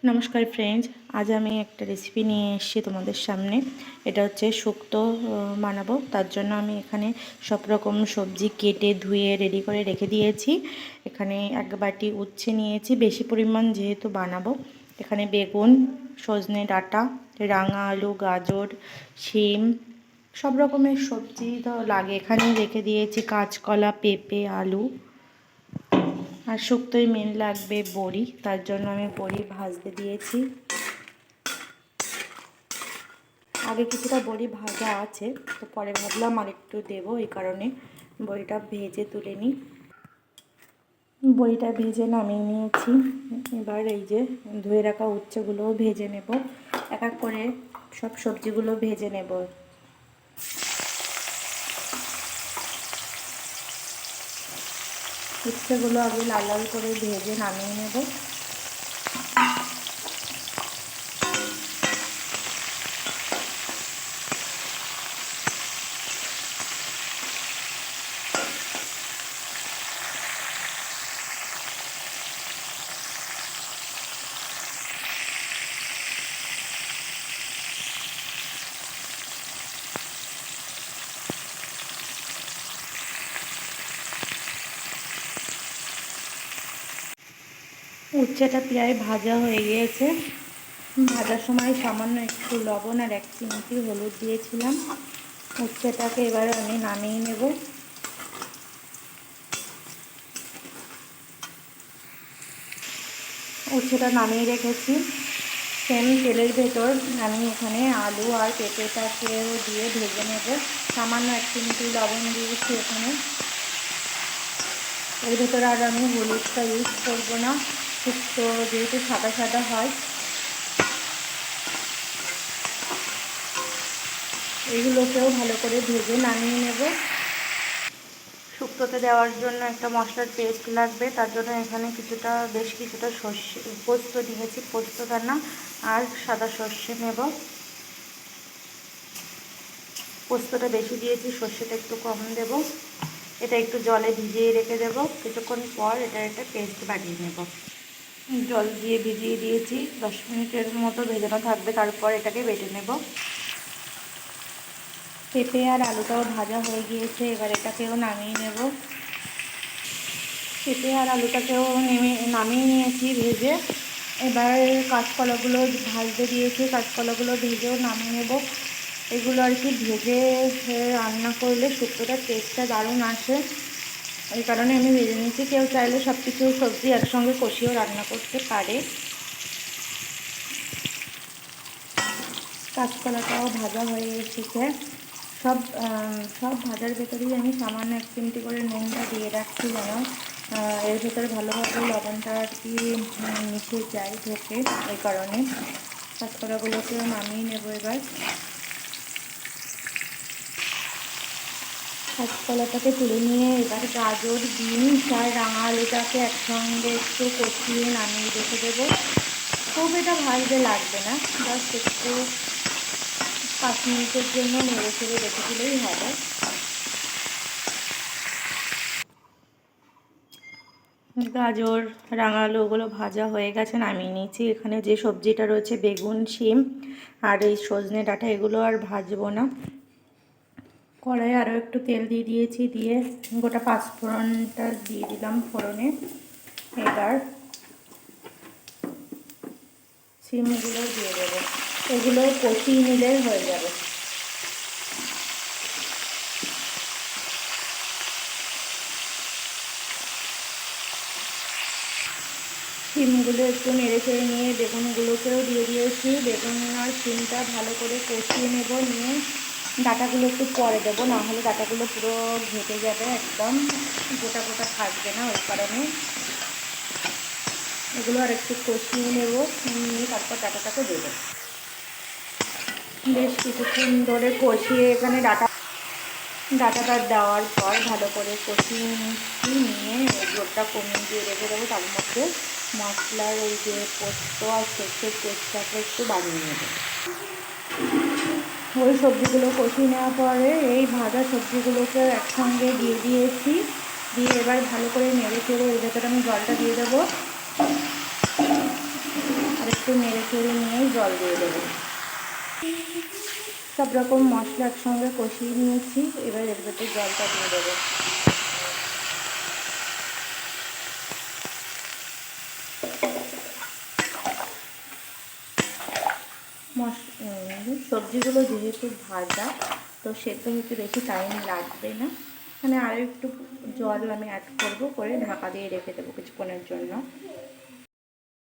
নমস্কার ফ্রেন্ডস, আজ আমি একটা রেসিপি নিয়ে এসেছি তোমাদের সামনে। এটা হচ্ছে শুক্তো বানাবো। তার জন্য আমি এখানে সব রকম সবজি কেটে ধুয়ে রেডি করে রেখে দিয়েছি। এখানে এক বাটি উচ্ছে নিয়েছি, বেশি পরিমাণ যেহেতু বানাবো। এখানে বেগুন, সজনে ডাঁটা, রাঙা আলু, গাজর, শিম, সব রকমের সবজি তো লাগে। এখানে রেখে দিয়েছি কাঁচকলা, পেঁপে, আলু। আর শুক্তোয় মেন লাগবে বড়ি, তার জন্য আমি বড়ি ভাজতে দিয়েছি। আগে কিছুটা বড়ি ভাজা আছে, তো পরে ভাবলাম আর একটু দেবো, এই কারণে বড়িটা ভেজে তুলে নিই। বড়িটা ভেজে নামিয়ে নিয়েছি। এবার এই যে ধুয়ে রাখা উচ্ছেগুলোও ভেজে নেব, এক এক করে সব সবজিগুলো ভেজে নেব। উচ্ছেগুলো আগে লাল লাল করে ভেজে নামিয়ে নেব। উচ্ছেটা প্রায় ভাজা হয়ে গিয়েছে। ভাজার সময় সামান্য একটু লবণ আর 1 চিমটি হলুদ দিয়েছিলাম। উচ্ছেটাকে এবার আমি নামিয়ে নেব। উচ্ছেটা নামিয়ে রেখেছি। সেম তেলের ভেতর আমি এখানে আলু আর পেঁপেটাকেও দিয়ে ভেজে নেব। সামান্য 1 চিমটি লবণ দিয়েছি এখানে। এর ভেতরে আর আমি হলুদটা ইউজ করবো না, শুক্তো যেহেতু সাদা সাদা হয়। এগুলোকেও ভালো করে ভেজে নামিয়ে নেব। শুক্তোতে দেওয়ার জন্য একটা মশলার পেস্ট লাগবে, তার জন্য এখানে বেশ কিছুটা সর্ষে পোস্ত দিয়েছি, পোস্ত দানা আর সাদা সর্ষে নেব। পোস্তটা বেশি দিয়েছি, সর্ষেটা একটু কম দেব। এটা একটু জলে ভিজিয়ে রেখে দেব, কিছুক্ষণ পর এটা পেস্ট বানিয়ে নেব। জল দিয়ে ভিজিয়ে দিয়েছি, 10 মিনিটের মতো ভেজানো থাকবে, তারপর এটাকে বেটে নেব। পেঁপে আর আলুটাও ভাজা হয়ে গিয়েছে, এবার এটাকেও নামিয়ে নেব। পেঁপে আর আলুটাকেও নামিয়ে নিয়েছি ভেজে। এবার কাঁচকলাগুলো ভাজতে দিয়েছি, কাঁচকলাগুলো ভেজেও নামিয়ে নেব। এগুলো আর কি ভেজে রান্না করলে শুক্তোটার টেস্টটা দারুণ আসে, এই কারণে আমি ভেজে নিয়েছি। কেউ চাইলে সব কিছু সবজি একসঙ্গে কষিয়েও রান্না করতে পারে। কাঁচকলাটাও ভাজা হয়ে এসেছে। সব সব ভাজার ভেতরেই আমি সামান্য 1 চিমটি করে নুনটা দিয়ে রাখছি, যেন এর ভেতরে ভালোভাবে লবণটা আর কি মিশে যায়, ঢোকে, এই কারণে। কাঁচকলাগুলোকেও নামিয়ে নেব এবার। কাঁচকলাটাকে তুলে নিয়ে এবার গাজর, বিনস আর রাঙা আলুটাকে একসঙ্গে একটু কষিয়ে নামিয়ে রেখে দেবো। খুব এটা ভাজতে লাগবে না, জাস্ট একটু 5 মিনিটের জন্য নেড়ে চেড়ে রেখে দিলেই হবে। গাজর, রাঙা আলু ওগুলো ভাজা হয়ে গেছে, নামিয়ে নিয়েছি। এখানে যে সবজিটা রয়েছে বেগুন, শিম আর এই সজনে ডাঁটা, এগুলো আর ভাজবো না। কড়াইয়ে আরও একটু তেল দিয়ে দিয়েছি, দিয়ে গোটা 5 ফোড়নটা দিয়ে দিলাম ফোড়নে। এবার শিমগুলো দিয়ে দেবো, এগুলো কষিয়ে নিলে হয়ে যাবে। শিমগুলো একটু নেড়ে চেড়ে নিয়ে বেগুনগুলোকেও দিয়ে দিয়েছি। বেগুন আর শিমটা ভালো করে কষিয়ে নেব, নিয়ে ডাঁটাগুলো একটু পরে দেবো, না হলে ডাঁটাগুলো পুরো ঘেটে যাবে, একদম গোটা গোটা থাকবে না, ওই কারণে। এগুলো আর একটু কষিয়ে নেব, নিয়ে তারপর ডাঁটাটাকে দেবো। বেশ কিছুক্ষণ ধরে কষিয়ে এখানে ডাঁটাটা দেওয়ার পর ভালো করে কষিয়ে নিয়ে জলটা কমিয়ে দিয়ে রেখে দেবো। তার মধ্যে মশলার ওই যে পোস্ত আর সর্ষের পেস্টটাকে একটু বানিয়ে নেব। ওই সবজিগুলো কষিয়ে নেওয়ার পরে এই ভাজা সবজিগুলোকে একসঙ্গে দিয়ে দিয়েছি, দিয়ে এবার ভালো করে নেড়ে চেড়ে এর ভেতরে আমি জলটা দিয়ে দেবো। আর একটু নেড়ে নিয়ে জল দিয়ে দেবো। সব রকম মশলা একসঙ্গে কষিয়ে নিয়েছি, এবার এর ভেতরে জলটা দিয়ে দেবো। সবজিগুলো যেহেতু ভাজা, তো সেদ্ধ হতে বেশি টাইম লাগবে না, মানে আরও একটু জল আমি অ্যাড করবো, করে ঢাকা দিয়ে রেখে দেবো কিছুক্ষণের জন্য।